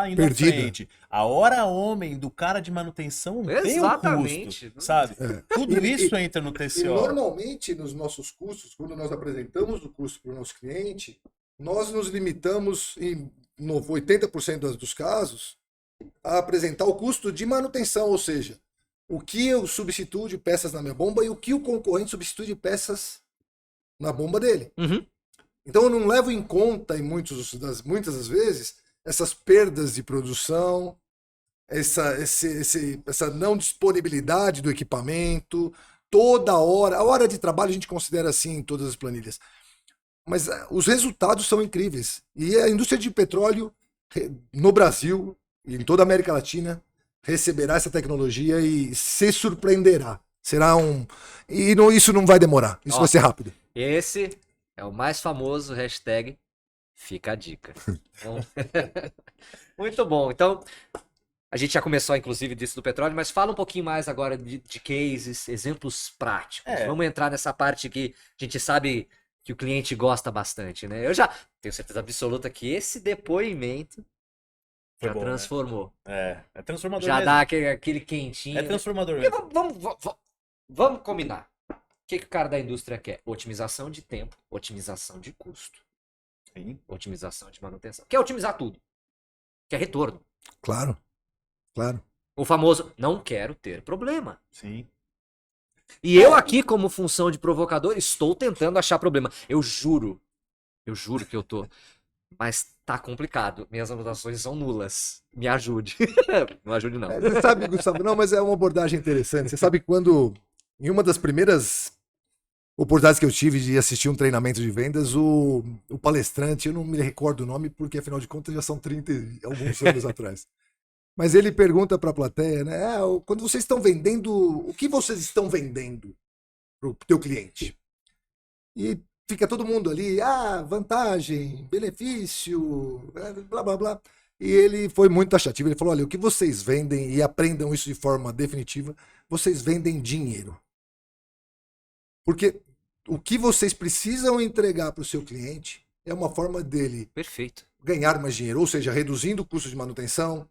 indo Perdida. à frente. A hora homem do cara de manutenção não tem um custo, sabe? Tudo isso entra no TCO. E normalmente nos nossos custos, quando nós apresentamos o custo para o nosso cliente, nós nos limitamos, em 80% dos casos, a apresentar o custo de manutenção, ou seja, o que eu substituo de peças na minha bomba e o que o concorrente substitui de peças na bomba dele. Então eu não levo em conta, muitas das vezes, essas perdas de produção, essa não disponibilidade do equipamento, a hora de trabalho a gente considera assim em todas as planilhas. Mas os resultados são incríveis. E a indústria de petróleo no Brasil e em toda a América Latina receberá essa tecnologia e se surpreenderá. Isso não vai demorar, isso vai ser rápido. Esse é o mais famoso hashtag Fica a dica. Muito bom. Então, a gente já começou, inclusive, disso do petróleo, mas fala um pouquinho mais agora de cases, exemplos práticos. Vamos entrar nessa parte que a gente sabe que o cliente gosta bastante, né? Eu já tenho certeza absoluta que esse depoimento já transformou. Né? É transformador já mesmo. Dá aquele quentinho. É transformador mesmo. Vamos combinar. O que o cara da indústria quer? Otimização de tempo, otimização de custo. Sim. Otimização de manutenção. Quer otimizar tudo. Quer retorno. Claro. O famoso, não quero ter problema. Sim. E eu aqui, como função de provocador, estou tentando achar problema. Eu juro que eu tô. Mas tá complicado. Minhas anotações são nulas. Me ajude. Não ajude, não. Você sabe, Gustavo, não, mas é uma abordagem interessante. Você sabe quando, em uma das primeiras oportunidades que eu tive de assistir um treinamento de vendas, o palestrante, eu não me recordo o nome, porque afinal de contas já são 30 e alguns anos atrás. Mas ele pergunta para a plateia, né? Quando vocês estão vendendo, o que vocês estão vendendo para o teu cliente? E fica todo mundo ali, vantagem, benefício, blá, blá, blá. E ele foi muito taxativo, ele falou, olha, o que vocês vendem, e aprendam isso de forma definitiva, vocês vendem dinheiro. Porque o que vocês precisam entregar para o seu cliente é uma forma dele Perfeito. ganhar mais dinheiro, ou seja, reduzindo o custo de manutenção,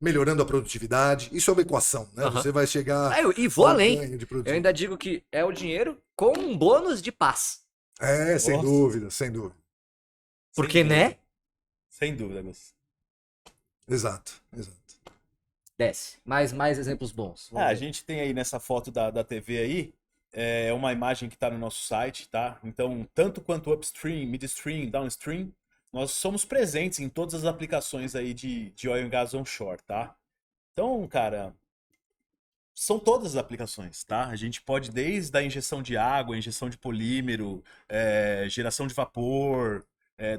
melhorando a produtividade. Isso é uma equação, né? Aham. Você vai chegar E vou ao além. ganho de Eu produtividade. ainda digo que é o dinheiro com um bônus de paz. É, sem Nossa. dúvida, sem dúvida. Porque, Sem dúvida. né? Sem dúvida, Gus. Exato, exato. Desce. Mais exemplos bons. Vamos A ver. gente tem aí nessa foto da TV aí, é uma imagem que está no nosso site, tá? Então, tanto quanto upstream, midstream, downstream, nós somos presentes em todas as aplicações aí de oil and gas onshore, tá? Então, cara, são todas as aplicações, tá? A gente pode desde a injeção de água, injeção de polímero, geração de vapor,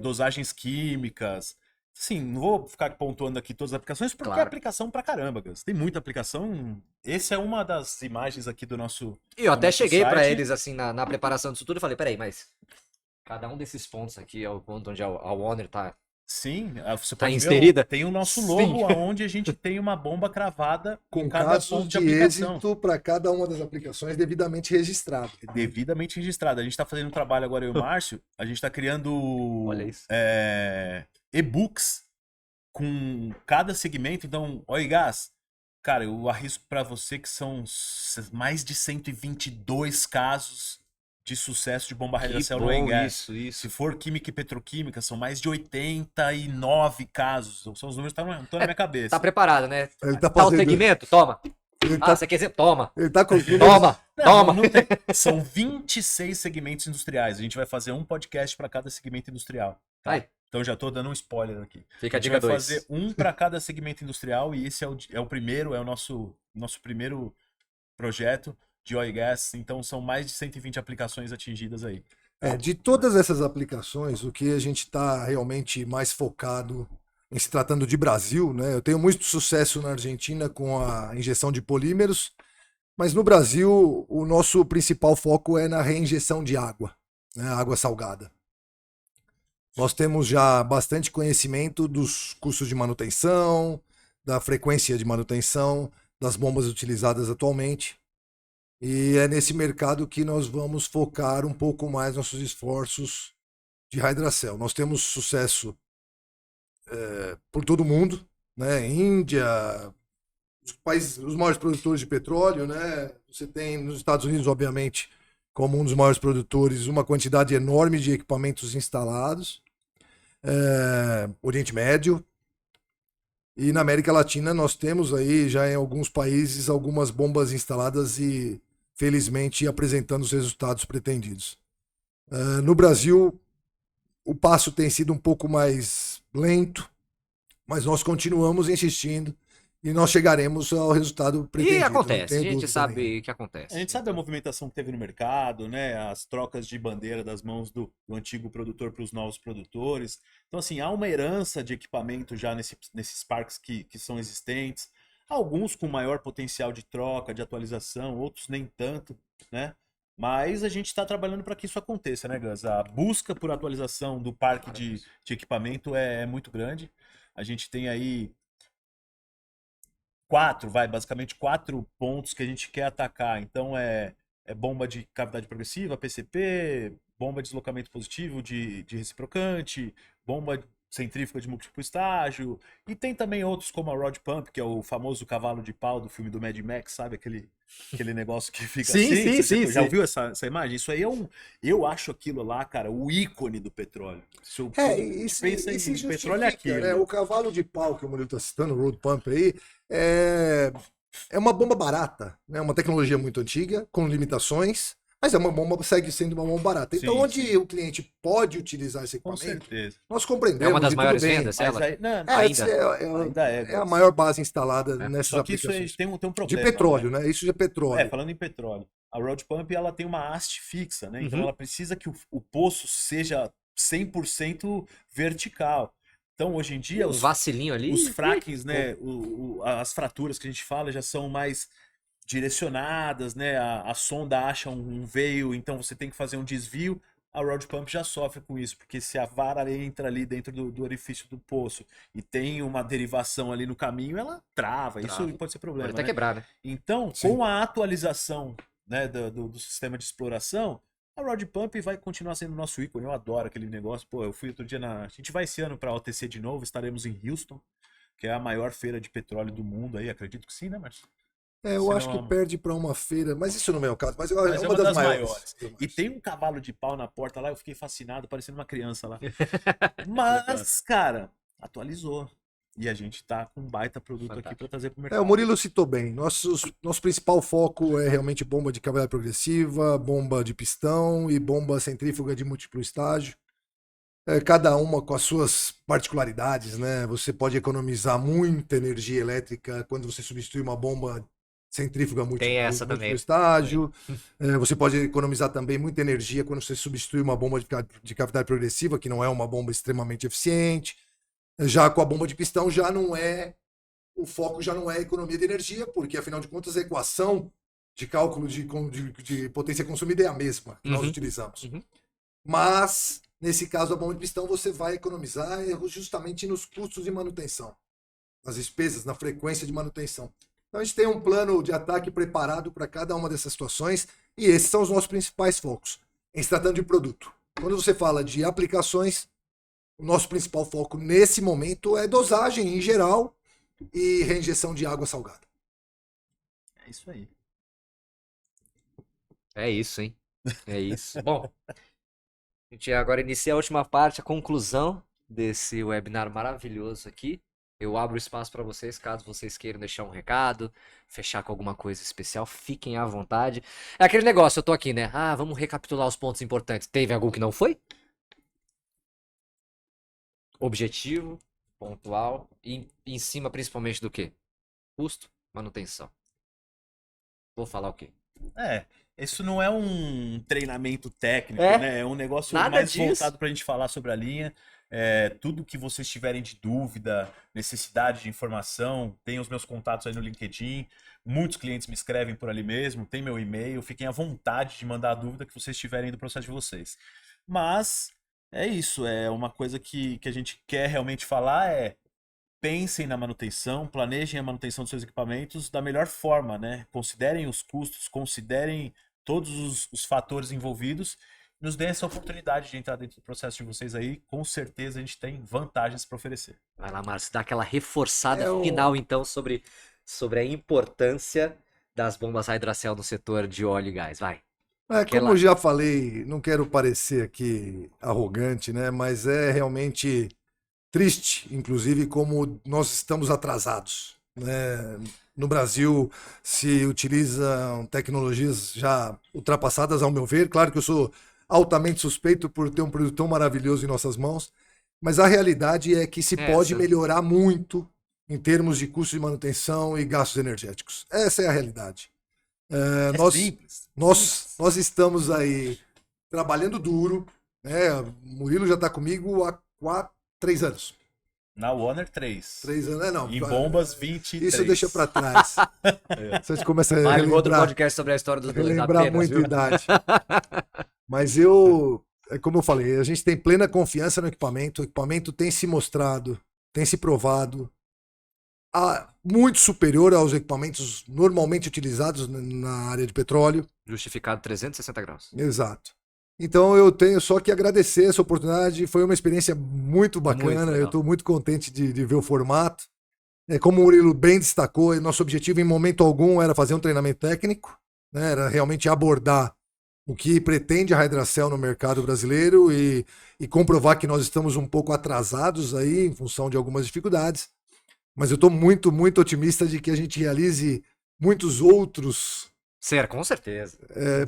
dosagens químicas. Sim, não vou ficar pontuando aqui todas as aplicações, porque é Claro. aplicação pra caramba, Gus. Tem muita aplicação. Essa é uma das imagens aqui do nosso. E eu do até nosso cheguei pra site. eles, assim, na preparação disso tudo, e falei, peraí, mas cada um desses pontos aqui é o ponto onde a Warner tá. Sim, você Tá pode ver, inserida? tem o nosso Sim. logo, onde a gente tem uma bomba cravada Com em cada casos ponto de de aplicação. êxito para cada uma das aplicações devidamente registrado. Devidamente registrado. A gente está fazendo um trabalho agora, eu e o Márcio, a gente está criando Olha isso. e-books com cada segmento. Então, óleo e gás, cara, eu arrisco para você que são mais de 122 casos de sucesso de bomba Que radiação no óleo e bom gás. isso, isso. Se for química e petroquímica, são mais de 89 casos. São os números que estão na minha cabeça. Tá preparado, né? Ele tá Tal fazendo. segmento? Toma. Ele Ah, tá, você quer dizer? Toma. ele tá com os números. Toma. Não, Toma. não tem. São 26 segmentos industriais. A gente vai fazer um podcast para cada segmento industrial. Tá? Ai. Então já tô dando um spoiler aqui. Fica a gente dica vai 2. fazer um para cada segmento industrial e esse é o primeiro, é o nosso primeiro projeto de oil e gas. Então são mais de 120 aplicações atingidas aí. De todas essas aplicações, o que a gente está realmente mais focado em se tratando de Brasil, né? Eu tenho muito sucesso na Argentina com a injeção de polímeros, mas no Brasil o nosso principal foco é na reinjeção de água, né? Água salgada. Nós temos já bastante conhecimento dos custos de manutenção, da frequência de manutenção, das bombas utilizadas atualmente. E é nesse mercado que nós vamos focar um pouco mais nossos esforços de Hydracell. Nós temos sucesso por todo o mundo, né? Índia, os maiores produtores de petróleo, né? Você tem nos Estados Unidos, obviamente, como um dos maiores produtores, uma quantidade enorme de equipamentos instalados. Oriente Médio. E na América Latina nós temos aí já em alguns países algumas bombas instaladas e felizmente apresentando os resultados pretendidos. No Brasil o passo tem sido um pouco mais lento, mas nós continuamos insistindo e nós chegaremos ao resultado pretendido. E não acontece, a tenho gente dúvida sabe nenhuma. que acontece. A gente sabe a movimentação que teve no mercado, né? As trocas de bandeira das mãos do antigo produtor para os novos produtores. Então, assim, há uma herança de equipamento já nesses parques que são existentes. Alguns com maior potencial de troca, de atualização, outros nem tanto, né? Mas a gente está trabalhando para que isso aconteça, né, Gus? A busca por atualização do parque de equipamento é muito grande. A gente tem aí basicamente quatro pontos que a gente quer atacar. Então é bomba de cavidade progressiva, PCP, bomba de deslocamento positivo de reciprocante, bomba centrífuga de múltiplo estágio, e tem também outros como a Rod Pump, que é o famoso cavalo de pau do filme do Mad Max, sabe? Aquele negócio que fica Sim, assim. sim, Já sim. ouviu essa imagem? Isso aí eu acho aquilo lá, cara, o ícone do petróleo. Se eu Isso, pensa isso em petróleo é justifica, aquilo. né? O cavalo de pau que o Murilo está citando, o Road Pump aí, é uma bomba barata, né? Uma tecnologia muito antiga, com limitações, mas é uma bomba, segue sendo uma bomba barata. Então, Sim, onde sim. o cliente pode utilizar esse Com equipamento, certeza. nós compreendemos. É uma das e tudo maiores bem. vendas, Mas ela? aí, não, Ainda. É a maior base instalada nessas Só que isso aplicações. tem um De problema. petróleo, né? Isso de petróleo. Falando em petróleo. A Road Pump ela tem uma haste fixa, né? Então Uhum. ela precisa que o poço seja 100% vertical. Então hoje em dia Um vacilinho ali. os frackings, né? As fraturas que a gente fala já são mais direcionadas, né? A sonda acha um veio, então você tem que fazer um desvio. A Rod Pump já sofre com isso, porque se a vara entra ali dentro do orifício do poço e tem uma derivação ali no caminho, ela trava. Isso pode ser problema. Pode até né? quebrar, né? Então, Sim. com a atualização, né, do sistema de exploração, a Rod Pump vai continuar sendo nosso ícone. Eu adoro aquele negócio. Pô, eu fui outro dia a gente vai esse ano para a OTC de novo, estaremos em Houston. que é a maior feira de petróleo do mundo aí, acredito que sim, né, Márcio? Eu Se acho não- que perde para uma feira, mas isso não é o caso, mas Mas é uma das maiores. E tem um cavalo de pau na porta lá, eu fiquei fascinado, parecendo uma criança lá. Mas, cara, atualizou. E a gente tá com um baita produto aqui Fantástico. para trazer pro O mercado. Murilo citou bem. Nosso principal foco é realmente bomba de cavidade progressiva, bomba de pistão e bomba centrífuga de múltiplo estágio. Cada uma com as suas particularidades, né? Você pode economizar muita energia elétrica quando você substitui uma bomba centrífuga Tem essa múltiplo também. estágio. Você pode economizar também muita energia quando você substitui uma bomba de cavidade progressiva, que não é uma bomba extremamente eficiente. Já com a bomba de pistão já não é o foco já não é a economia de energia, porque afinal de contas a equação de cálculo de potência consumida é a mesma que nós Uhum. utilizamos. Uhum. Mas, nesse caso, a bomba de pistão você vai economizar justamente nos custos de manutenção, nas despesas, na frequência de manutenção. Então a gente tem um plano de ataque preparado para cada uma dessas situações e esses são os nossos principais focos, em se tratando de produto. Quando você fala de aplicações, o nosso principal foco nesse momento é dosagem em geral e reinjeção de água salgada. É isso aí. É isso, hein? É isso. Bom, a gente agora inicia a última parte, a conclusão desse webinar maravilhoso aqui. Eu abro espaço para vocês, caso vocês queiram deixar um recado, fechar com alguma coisa especial, fiquem à vontade. É aquele negócio, eu tô aqui, né? Ah, vamos recapitular os pontos importantes. Teve algum que não foi? Objetivo, pontual, e em cima principalmente do quê? Custo, manutenção. Vou falar o quê? Isso não é um treinamento técnico, É, né? É um negócio nada mais disso. voltado pra gente falar sobre a linha. Tudo que vocês tiverem de dúvida, necessidade de informação, tem os meus contatos aí no LinkedIn. Muitos clientes me escrevem por ali mesmo, tem meu e-mail. Fiquem à vontade de mandar a dúvida que vocês tiverem do processo de vocês. Mas é isso, é uma coisa que a gente quer realmente falar pensem na manutenção, planejem a manutenção dos seus equipamentos da melhor forma, né? Considerem os custos, considerem todos os fatores envolvidos, nos deem essa oportunidade de entrar dentro do processo de vocês aí. Com certeza a gente tem vantagens para oferecer. Vai lá, Márcio, dá aquela reforçada É o- final, então, sobre a importância das bombas a hidrocel no setor de óleo e gás. Vai. Como eu já falei, não quero parecer aqui arrogante, né? Mas é realmente triste, inclusive, como nós estamos atrasados, né? No Brasil se utilizam tecnologias já ultrapassadas, ao meu ver. Claro que eu sou altamente suspeito por ter um produto tão maravilhoso em nossas mãos, mas a realidade é que se pode melhorar muito em termos de custo de manutenção e gastos energéticos. Essa é a realidade. Simples. Nós estamos aí trabalhando duro, né? O Murilo já está comigo há 3 anos. Na Warner 3. 3 anos, não. Em bombas 23. Isso deixa para trás. Vocês começam a Vai no outro relembrar, podcast sobre a história dos dois relembrar apenas, muita viu? idade. Mas como eu falei, a gente tem plena confiança no equipamento. O equipamento tem se mostrado, tem se provado muito superior aos equipamentos normalmente utilizados na área de petróleo. Justificado 360 graus. Exato. Então eu tenho só que agradecer essa oportunidade. Foi uma experiência muito bacana. Muito legal. Eu estou muito contente de ver o formato. Como o Murilo bem destacou, nosso objetivo em momento algum era fazer um treinamento técnico, né? Era realmente abordar o que pretende a Hydracel no mercado brasileiro e comprovar que nós estamos um pouco atrasados aí em função de algumas dificuldades. Mas eu estou muito, muito otimista de que a gente realize muitos outros Com certeza.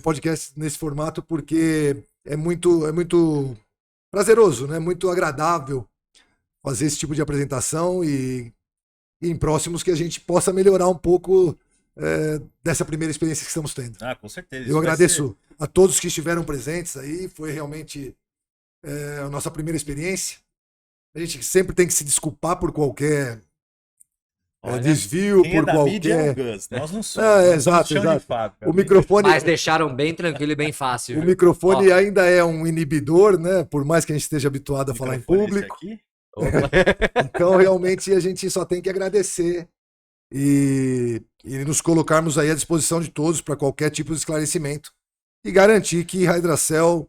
podcasts nesse formato, porque é muito prazeroso, né? Muito agradável fazer esse tipo de apresentação e em próximos que a gente possa melhorar um pouco dessa primeira experiência que estamos tendo. Com certeza. Eu agradeço a todos que estiveram presentes aí, foi realmente a nossa primeira experiência. A gente sempre tem que se desculpar por qualquer desvio, Quem por é da mídia é qualquer. o Gus. Nós não somos. Nós somos Exato, chão de exato. fábrica. O microfone, Mas deixaram bem tranquilo e bem fácil. o viu? microfone Ó. ainda é um inibidor, né? Por mais que a gente esteja habituado a O falar em microfone é esse público. aqui? Então, realmente, a gente só tem que agradecer e nos colocarmos aí à disposição de todos para qualquer tipo de esclarecimento e garantir que Hydracel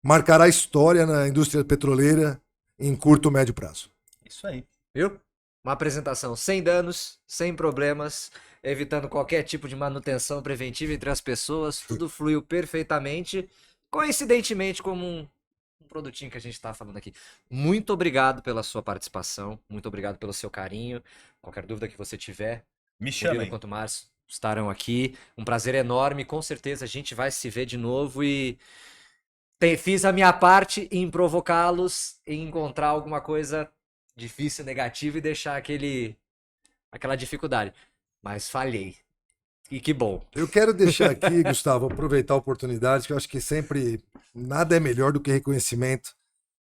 marcará história na indústria petroleira em curto ou médio prazo. Isso aí. Viu? Uma apresentação sem danos, sem problemas, evitando qualquer tipo de manutenção preventiva entre as pessoas. Tudo fluiu perfeitamente, coincidentemente como um produtinho que a gente está falando aqui. Muito obrigado pela sua participação, muito obrigado pelo seu carinho. Qualquer dúvida que você tiver, Me Murilo chamem. quanto Márcio estarão aqui. Um prazer enorme, com certeza a gente vai se ver de novo e fiz a minha parte em provocá-los, em encontrar alguma coisa difícil, negativa e deixar aquela dificuldade. Mas falhei. E que bom. Eu quero deixar aqui, Gustavo, aproveitar a oportunidade, que eu acho que sempre nada é melhor do que reconhecimento.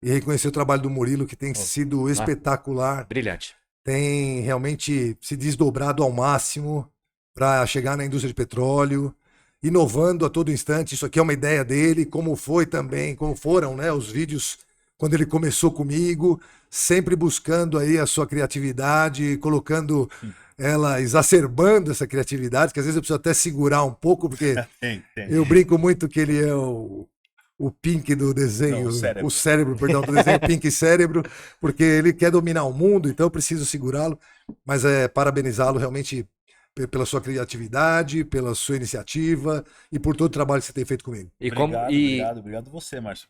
E reconhecer o trabalho do Murilo, que tem sido espetacular. Brilhante. Tem realmente se desdobrado ao máximo para chegar na indústria de petróleo, inovando a todo instante. Isso aqui é uma ideia dele, como foi também, como foram, né, os vídeos quando ele começou comigo, sempre buscando aí a sua criatividade, colocando ela, exacerbando essa criatividade, que às vezes eu preciso até segurar um pouco, porque Tem. eu brinco muito que ele é o Pink do desenho, Não, o cérebro, perdão, do desenho Pink Cérebro, porque ele quer dominar o mundo, então eu preciso segurá-lo, mas parabenizá-lo realmente pela sua criatividade, pela sua iniciativa e por todo o trabalho que você tem feito comigo. E Obrigado você, Márcio,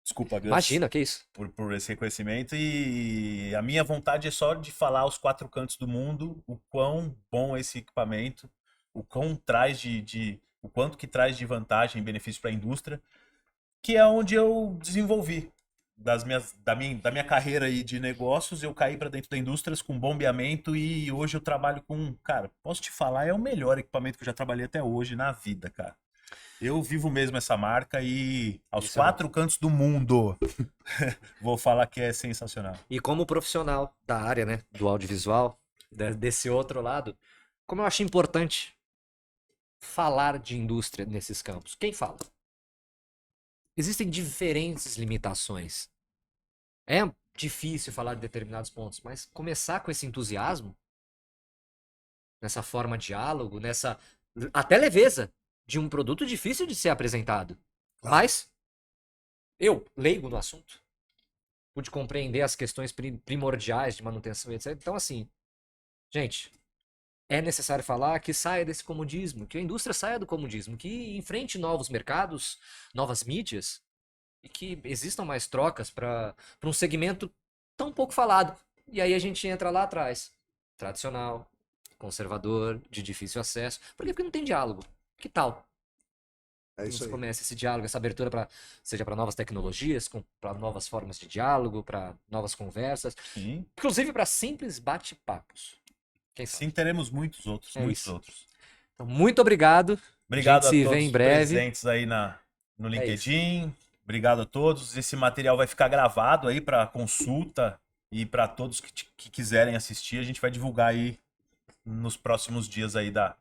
desculpa, Gus, Imagina, que isso? por esse reconhecimento. E a minha vontade é só de falar aos quatro cantos do mundo o quão bom é esse equipamento, o quanto que traz de vantagem e benefício para a indústria, que é onde eu desenvolvi. Da minha carreira aí de negócios, eu caí para dentro da indústria com bombeamento e hoje eu trabalho com, cara, posso te falar, é o melhor equipamento que eu já trabalhei até hoje na vida, cara. Eu vivo mesmo essa marca e aos quatro cantos do mundo vou falar que é sensacional. E como profissional da área, né, do audiovisual, desse outro lado, como eu acho importante falar de indústria nesses campos. Quem fala? Existem diferentes limitações. É difícil falar de determinados pontos, mas começar com esse entusiasmo, nessa forma de diálogo, nessa até leveza de um produto difícil de ser apresentado. Claro. Mas eu, leigo no assunto, pude compreender as questões primordiais de manutenção, etc. Então, assim, gente, é necessário falar que saia desse comodismo, que a indústria saia do comodismo, que enfrente novos mercados, novas mídias, e que existam mais trocas para um segmento tão pouco falado. E aí a gente entra lá atrás. Tradicional, conservador, de difícil acesso. Por quê? Porque não tem diálogo. Que tal? É isso Você aí. começa esse diálogo, essa abertura seja para novas tecnologias, para novas formas de diálogo, para novas conversas, Sim. inclusive para simples bate-papos. Quem sabe? Sim, teremos muitos outros, É muitos isso. outros. Então, muito obrigado. Obrigado a gente se a todos vê em os breve. presentes aí no LinkedIn. Obrigado a todos. Esse material vai ficar gravado aí para consulta e para todos que quiserem assistir. A gente vai divulgar aí nos próximos dias aí da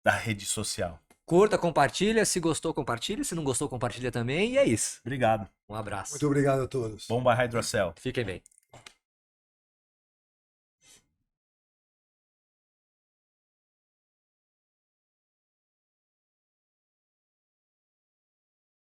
rede social. Curta, compartilha. Se gostou, compartilha. Se não gostou, compartilha também. E é isso. Obrigado. Um abraço. Muito obrigado a todos. Bomba Hydrocell. Fiquem bem.